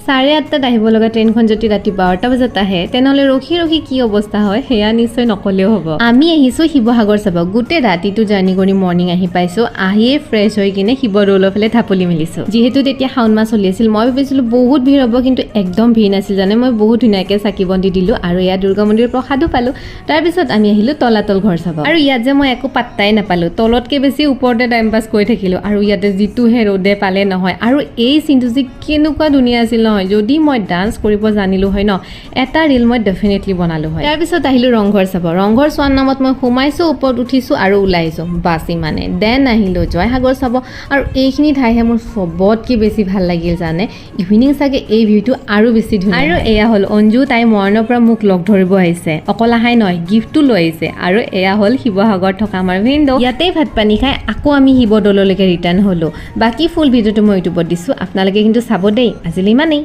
8:30 আহিব লগা ট্ৰেইনখন যদি ৰাতি 12টা বজাত আহে তেনেহ'লে ৰখি ৰখি কি অৱস্থা হয় সেয়া নিশ্চয় নকলেও হ'ব। আমি আহিছোঁ শিৱসাগৰ চাব। গোটেই ৰাতিটো জাৰ্ণি কৰি মৰ্ণিং আহি পাইছোঁ। আহিয়ে ফ্ৰেছ হৈ কিনে শিৱদৌলৰ ফালে ঢাপলি মেলিছোঁ। যিহেতু তেতিয়া শাওণ মাহ চলি আছিল, মই ভাবিছিলোঁ বহুত ভিৰ হ'ব, কিন্তু একদম ভিৰ নাছিল জানে। মই বহুত ধুনীয়াকৈ চাকি বন্তি দিলোঁ আৰু ইয়াত দুৰ্গা মন্দিৰৰ প্ৰসাদো পালোঁ। তাৰপিছত আমি আহিলোঁ তলাতল ঘৰ চাব। আৰু ইয়াত যে মই একো পাত্তাই নাপালোঁ, তলতকৈ বেছি ওপৰতে টাইম পাছ কৰি থাকিলোঁ। আৰু ইয়াতে যিটোহে ৰ'দে পালে নহয়। আৰু এই চিনটো যে কেনেকুৱা ধুনীয়া আছিল নহয়, যদি মই ডান্স কৰিব জানিলোঁ হয় ন, এটা ৰীল মই ডেফিনেটলি বনালোঁ হয়। তাৰপিছত আহিলোঁ ৰংঘৰ চাব। ৰংঘৰ চোৱাৰ নামত মই সোমাইছোঁ, ওপৰত উঠিছোঁ আৰু ওলাইছোঁ, বাছ ইমানে। দেন আহিলোঁ জয়সাগৰ চাব। আৰু এইখিনি ঠাইহে মোৰ চবতকৈ বেছি ভাল লাগিল জানে। ইভিনিং চাগে এই ভিউটো আৰু বেছি ধুনীয়া। আৰু এয়া হ'ল অঞ্জু, তাই মৰণৰ পৰা মোক লগ ধৰিব আহিছে। অকল আহাই নহয়, গিফ্টটো লৈ আহিছে। আৰু এয়া হ'ল শিৱসাগৰত থকা আমাৰ ভিনদেউ। ইয়াতেই ভাত পানী খাই আকৌ আমি শিৱদৌললৈকে ৰিটাৰ্ণ হ'লোঁ। বাকী ফুল ভিডিঅ'টো মই ইউটিউবত দিছোঁ, আপোনালোকে কিন্তু চাব দেই। আজিলৈ ইমানেই।